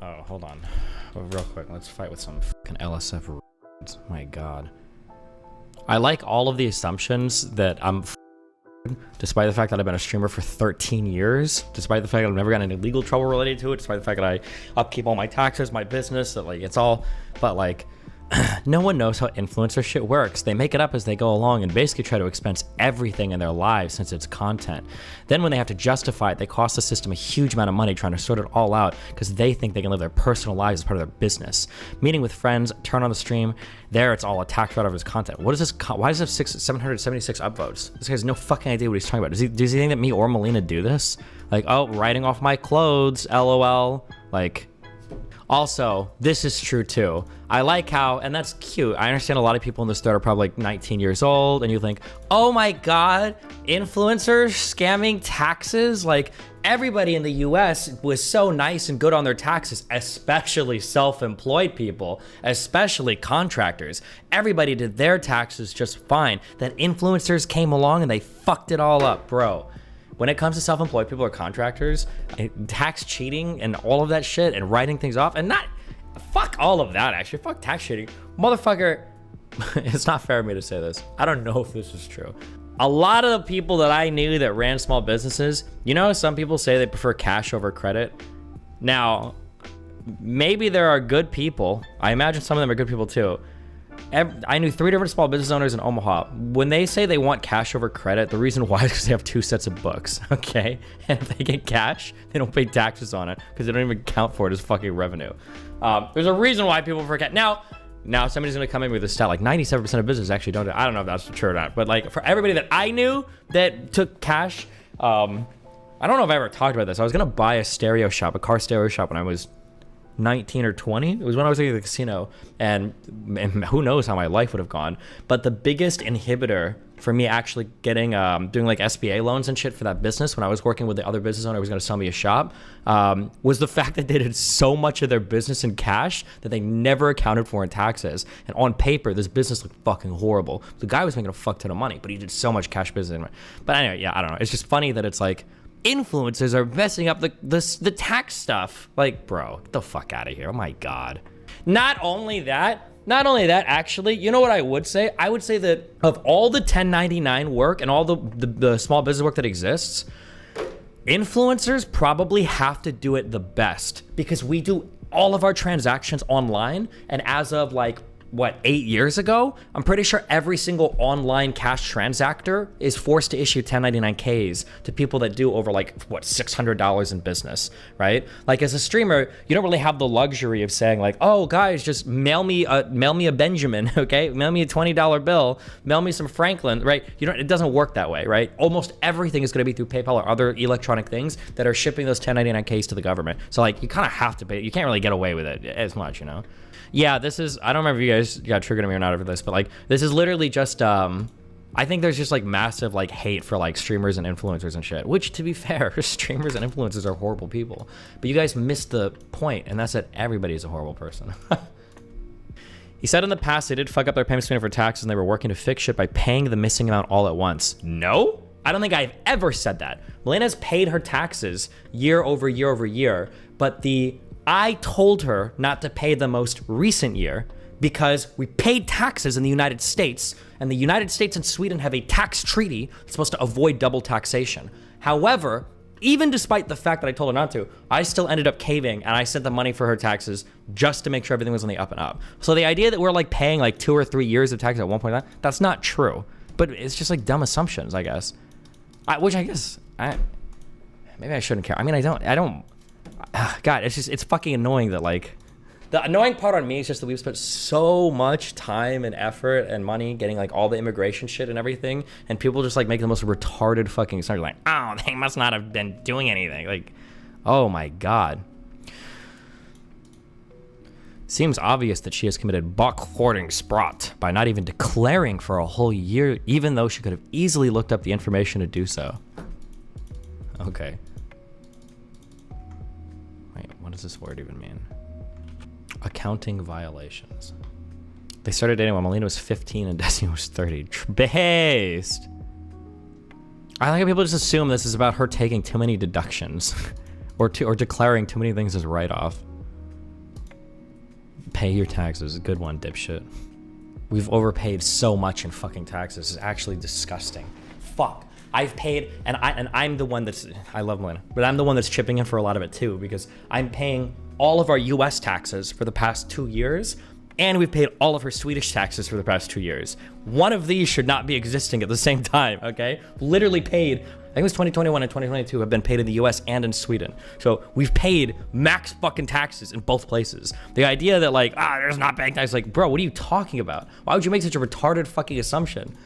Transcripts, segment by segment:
Oh, hold on. Real quick, let's fight with some fucking LSF. My God. I like all of the assumptions that I'm despite the fact that I've been a streamer for 13 years, despite the fact that I've never gotten any legal trouble related to it, despite the fact that I upkeep all my taxes, my business, that like it's all, but like no one knows how influencer shit works. They make it up as they go along and basically try to expense everything in their lives since it's content. Then when they have to justify it, they cost the system a huge amount of money trying to sort it all out because they think they can live their personal lives as part of their business. Meeting with friends, turn on the stream, there it's all a tax write-off of his content. What is this? Why does it have 776 upvotes? This guy has no fucking idea what he's talking about. Does he think that me or Melina do this? Like, oh, writing off my clothes, LOL. Like, also, this is true too. I like how, and that's cute. I understand a lot of people in this thread are probably like 19 years old and you think, oh my God, influencers scamming taxes? Like everybody in the US was so nice and good on their taxes, especially self-employed people, especially contractors. Everybody did their taxes just fine. Then influencers came along and they fucked it all up, bro. When it comes to self-employed people or contractors, tax cheating and all of that shit and writing things off and not, fuck all of that actually, fuck tax cheating. Motherfucker, it's not fair of me to say this. I don't know if this is true. A lot of the people that I knew that ran small businesses, you know, some people say they prefer cash over credit. Now, maybe there are good people. I imagine some of them are good people too. I knew 3 different small business owners in Omaha. When they say they want cash over credit, the reason why is because they have 2 sets of books, okay? And if they get cash, they don't pay taxes on it because they don't even count for it as fucking revenue. There's a reason why people forget. Now somebody's gonna come in with a stat like 97% of businesses actually don't. I don't know if that's true or not, but like for everybody that I knew that took cash, I don't know if I ever talked about this. I was gonna buy a stereo shop, a car stereo shop when I was 19 or 20. It was when I was at the casino, and who knows how my life would have gone. But the biggest inhibitor for me actually getting doing like SBA loans and shit for that business when I was working with the other business owner who was going to sell me a shop was the fact that they did so much of their business in cash that they never accounted for in taxes. And on paper, this business looked fucking horrible. The guy was making a fuck ton of money, but he did so much cash business. But anyway, yeah, I don't know. It's just funny that it's like influencers are messing up the tax stuff. Like, bro, get the fuck out of here. Oh my God. Not only that, actually, you know what I would say? I would say that of all the 1099 work and all the small business work that exists, influencers probably have to do it the best because we do all of our transactions online. And as of like, what, 8 years ago, I'm pretty sure every single online cash transactor is forced to issue 1099Ks to people that do over like, what, $600 in business, right? Like as a streamer, you don't really have the luxury of saying like, oh guys, just mail me a Benjamin, okay? Mail me a $20 bill, mail me some Franklin, right? It doesn't work that way, right? Almost everything is gonna be through PayPal or other electronic things that are shipping those 1099Ks to the government. So like, you kind of have to pay, you can't really get away with it as much, you know? Yeah, this is, I don't remember if you guys got triggered at me or not over this, but like, this is literally just, I think there's just like massive like hate for like streamers and influencers and shit, which to be fair, streamers and influencers are horrible people. But you guys missed the point, and that's that everybody is a horrible person. He said in the past they did fuck up their payment screen for taxes and they were working to fix shit by paying the missing amount all at once. No, I don't think I've ever said that. Melina's paid her taxes year over year over year, but I told her not to pay the most recent year because we paid taxes in the United States, and the United States and Sweden have a tax treaty that's supposed to avoid double taxation. However, even despite the fact that I told her not to, I still ended up caving and I sent the money for her taxes just to make sure everything was on the up and up. So the idea that we're like paying like 2 or 3 years of taxes at one point, that's not true. But it's just like dumb assumptions, I guess. Which I guess, maybe I shouldn't care. I mean, I don't. God, it's fucking annoying that like, the annoying part on me is just that we've spent so much time and effort and money getting like all the immigration shit and everything, and people just like make the most retarded fucking stuff. Like, oh, they must not have been doing anything. Like, oh my God. Seems obvious that she has committed buck hoarding sprot by not even declaring for a whole year, even though she could have easily looked up the information to do so. Okay. Wait, what does this word even mean? Accounting violations. They started dating when Melina was 15 and Destiny was 30. Based. I like how people just assume this is about her taking too many deductions or declaring too many things as write-off. Pay your taxes. Good one, dipshit. We've overpaid so much in fucking taxes. It's actually disgusting. Fuck. I've paid, and I'm the one that's, I love Melina, but I'm the one that's chipping in for a lot of it too, because I'm paying all of our US taxes for the past 2 years, and we've paid all of her Swedish taxes for the past 2 years. One of these should not be existing at the same time, okay? Literally paid, I think it was 2021 and 2022 have been paid in the US and in Sweden. So we've paid max fucking taxes in both places. The idea that like, there's not paying taxes, like, bro, what are you talking about? Why would you make such a retarded fucking assumption?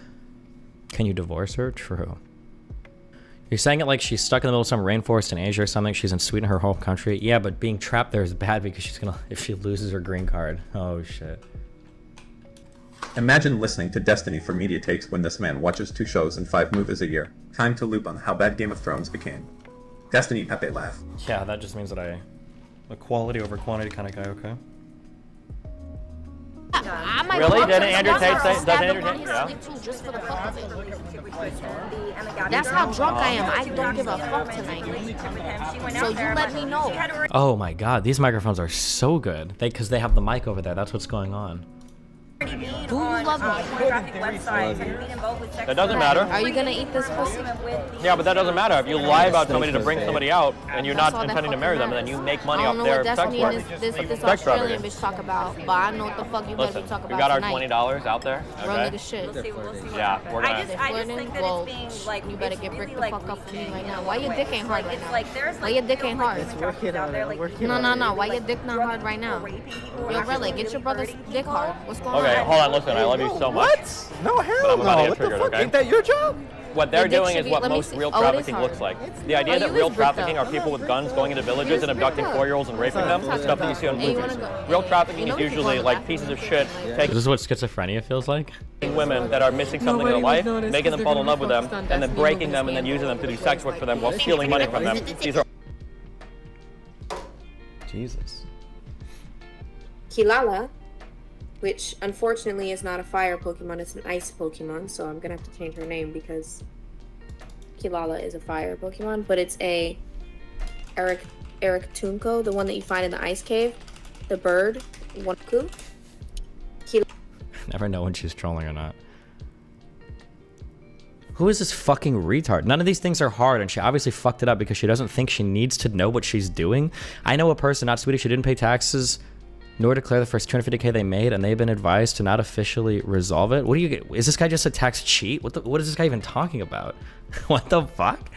Can you divorce her? True. You're saying it like she's stuck in the middle of some rainforest in Asia or something. She's in Sweden, her home country. Yeah, but being trapped there is bad because she's gonna, if she loses her green card. Oh shit. Imagine listening to Destiny for media takes when this man watches 2 shows and 5 movies a year. Time to loop on how bad Game of Thrones became. Destiny Pepe laugh. Yeah, that just means that I'm a quality over quantity kind of guy, okay? Really? Didn't Andrew Tate say? Doesn't Andrew Tate? Yeah. That's how drunk I am. I don't give a fuck tonight. So you let me know. Oh my god, these microphones are so good. Because they have the mic over there. That's what's going on. Do you love me? That doesn't matter. Are you gonna eat this pussy? Yeah, but that doesn't matter. If you lie about somebody to bring somebody out and you're not intending to marry them, and then you make money off their sex work. This Australian bitch talk about, but I know what the fuck you better be talking about. We got our tonight. $20 out there. Real Okay. nigga shit. Yeah, we're gonna. I just think that it's being like, you better get bricked the fuck up for me right now. Why your dick ain't hard right it's now? like there's Why your dick ain't hard? No. Why your dick not hard right now? Yo, brother, get your brother's dick hard. What's going on? Okay, hold on. Listen, I love you so much. What? No, hell But I'm about to no. get What the triggered, fuck? okay? Ain't that your job? What they're Your dick doing should is be- what let me most see. real Oh, it is trafficking hard. looks like. The idea Oh, that you real is bricked trafficking up. are people with guns going into villages and abducting 4-year-olds and raping them is stuff that you see on Hey, you movies. wanna go? Real Hey, trafficking you know is we can usually go like back. pieces of shit, This taking is what schizophrenia feels like. women that are missing something in their life, making them fall in love with them, and then breaking them and then using them to do sex work for them while stealing money from them. These are Jesus. Kilala, which unfortunately is not a fire Pokemon, it's an ice Pokemon, so I'm gonna have to change her name because Kilala is a fire Pokemon, but it's a Eric Tunko, the one that you find in the ice cave, the bird, Wanku. Never know when she's trolling or not. Who is this fucking retard? None of these things are hard, and she obviously fucked it up because she doesn't think she needs to know what she's doing. I know a person, not Swedish, who didn't pay taxes nor declare the first 250K they made, and they've been advised to not officially resolve it. What do you get? Is this guy just a tax cheat? What is this guy even talking about? What the fuck?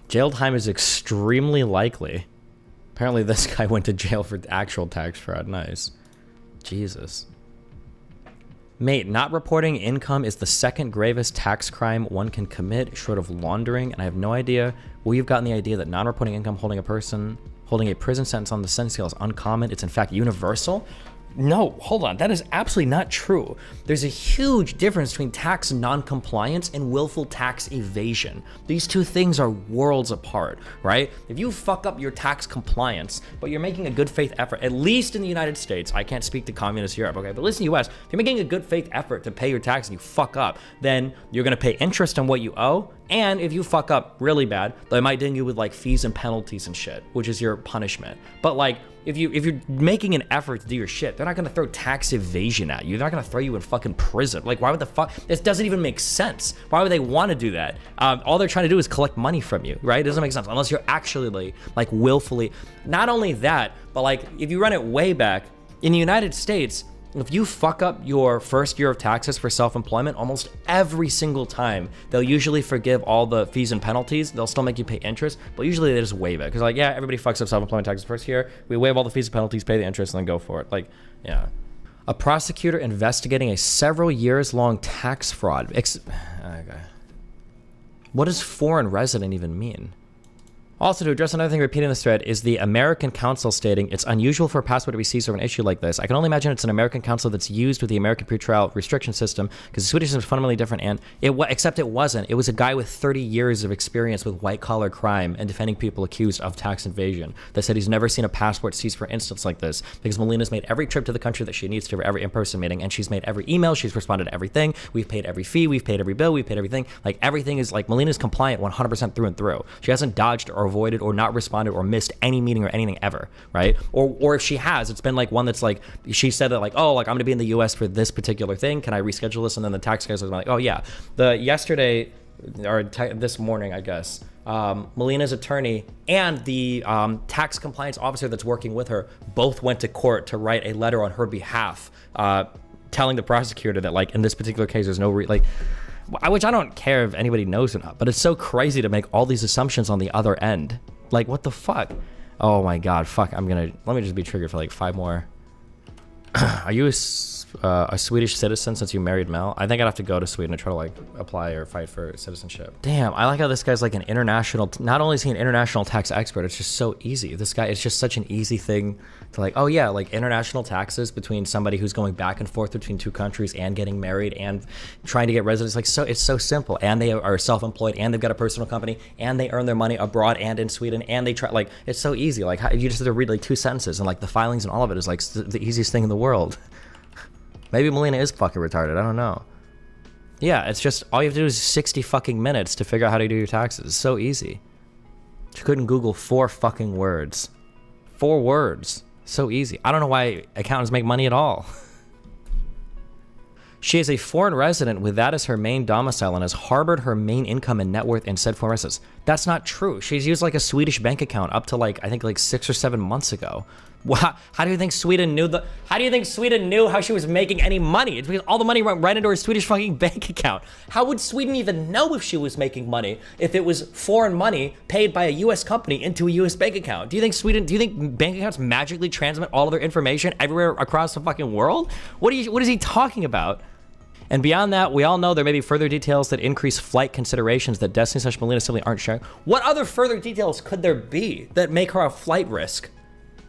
Jail time is extremely likely. Apparently this guy went to jail for actual tax fraud. Nice. Jesus. Mate, not reporting income is the second gravest tax crime one can commit short of laundering, and I have no idea where you've gotten the idea that non-reporting income holding a prison sentence on the sentence scale is uncommon. It's in fact universal. No, hold on. That is absolutely not true. There's a huge difference between tax non-compliance and willful tax evasion. These two things are worlds apart, right? If you fuck up your tax compliance, but you're making a good faith effort, at least in the United States, I can't speak to communist Europe, okay? But listen, US, if you're making a good faith effort to pay your tax and you fuck up, then you're gonna pay interest on what you owe. And if you fuck up really bad, they might ding you with like fees and penalties and shit, which is your punishment. But like, if you're making an effort to do your shit, they're not gonna throw tax evasion at you. They're not gonna throw you in fucking prison. Like, why would the fuck? This doesn't even make sense. Why would they want to do that? All they're trying to do is collect money from you, right? It doesn't make sense unless you're actually like willfully. Not only that, but like if you run it way back in the United States, if you fuck up your first year of taxes for self-employment, almost every single time, they'll usually forgive all the fees and penalties. They'll still make you pay interest, but usually they just waive it. Because like, yeah, everybody fucks up self-employment taxes first year. We waive all the fees and penalties, pay the interest, and then go for it. Like, yeah. A prosecutor investigating a several years long tax fraud. Okay. What does foreign resident even mean? Also, to address another thing repeating this thread is the American counsel stating it's unusual for a passport to be seized over an issue like this. I can only imagine it's an American counsel that's used with the American pretrial restriction system because the Swedish system is fundamentally different. And except it wasn't. It was a guy with 30 years of experience with white collar crime and defending people accused of tax evasion that said he's never seen a passport seized for instance like this because Melina's made every trip to the country that she needs to for every in-person meeting, and she's made every email, she's responded to everything, we've paid every fee, we've paid every bill, we've paid everything. Like everything is like Melina's compliant 100% through and through. She hasn't dodged or avoided or not responded or missed any meeting or anything ever, right? Or if she has, it's been like one that's like, she said that like, oh, like I'm gonna be in the US for this particular thing, can I reschedule this? And then the tax guys was like, oh yeah, this morning, I guess, Melina's attorney and the tax compliance officer that's working with her both went to court to write a letter on her behalf, telling the prosecutor that like in this particular case there's no which I don't care if anybody knows or not, but it's so crazy to make all these assumptions on the other end. Like, what the fuck? Oh my god, fuck. Let me just be triggered for like 5 more. Are you a Swedish citizen since you married Mel? I think I'd have to go to Sweden to try to like apply or fight for citizenship. Damn, I like how this guy's like an international, not only is he an international tax expert, it's just so easy. This guy, it's just such an easy thing to like, oh yeah, like international taxes between somebody who's going back and forth between 2 countries and getting married and trying to get residence. Like, so it's so simple. And they are self-employed and they've got a personal company and they earn their money abroad and in Sweden and they try, like, it's so easy. Like, you just have to read like 2 sentences and like the filings and all of it is like the easiest thing in the world. Maybe Melina is fucking retarded. I don't know. Yeah, it's just all you have to do is 60 fucking minutes to figure out how to do your taxes. It's so easy. She couldn't Google 4 fucking words. 4 words. So easy. I don't know why accountants make money at all. She is a foreign resident with that as her main domicile and has harbored her main income and net worth in said foreign residence. That's not true. She's used like a Swedish bank account up to like, I think like 6 or 7 months ago. How do you think Sweden knew how she was making any money? It's because all the money went right into her Swedish fucking bank account. How would Sweden even know if she was making money if it was foreign money paid by a US company into a US bank account? Do you think bank accounts magically transmit all of their information everywhere across the fucking world? What is he talking about? And beyond that, we all know there may be further details that increase flight considerations that Destiny/Melina simply aren't sharing. What other further details could there be that make her a flight risk?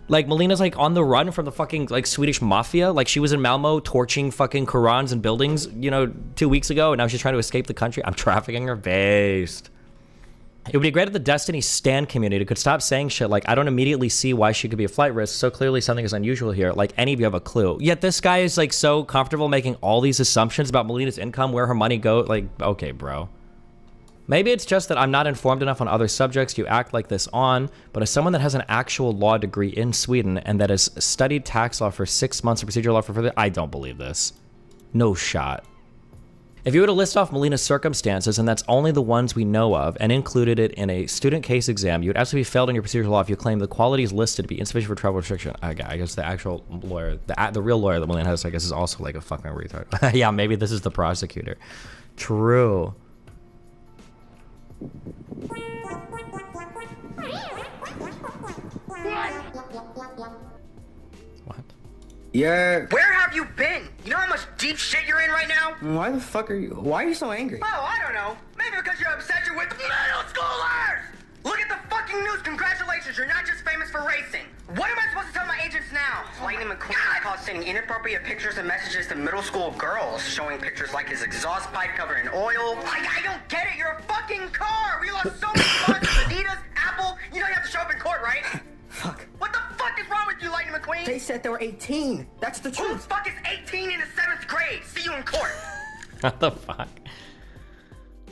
Like, Melina's like on the run from the fucking like Swedish mafia. Like, she was in Malmo torching fucking Korans and buildings, 2 weeks ago, and now she's trying to escape the country. I'm trafficking her based. It would be great if the Destiny stan community could stop saying shit like, I don't immediately see why she could be a flight risk, so clearly something is unusual here, like any of you have a clue. Yet this guy is like so comfortable making all these assumptions about Melina's income, where her money goes. Like, okay, bro. Maybe it's just that I'm not informed enough on other subjects you act like this on, but as someone that has an actual law degree in Sweden and that has studied tax law for 6 months and procedural law for further, I don't believe this. No shot. If you were to list off Melina's circumstances, and that's only the ones we know of, and included it in a student case exam, you would absolutely be failed in your procedural law if you claim the qualities listed to be insufficient for travel restriction. I guess the actual lawyer, the real lawyer that Melina has, I guess, is also like a fucking retard. Yeah, maybe this is the prosecutor. True. What? Yeah. Where have you been? You know how much deep shit you're in right now? Why are you so angry? Oh, I don't know. Maybe because your obsession with middle schoolers! Look at the fucking news. Congratulations, you're not just famous for racing. What am I supposed to tell my agents now? Lightning McQueen is caught sending inappropriate pictures and messages to middle school girls, showing pictures like his exhaust pipe covered in oil. I don't get it. You're a fucking car. We lost so many sponsors. Adidas, Apple. You know you have to show up in court, right? Fuck. What the fuck is wrong with you, Lightning McQueen? They said they were 18. That's the Who the truth. fuck is 18 in the 7th grade? See you in court. What the fuck?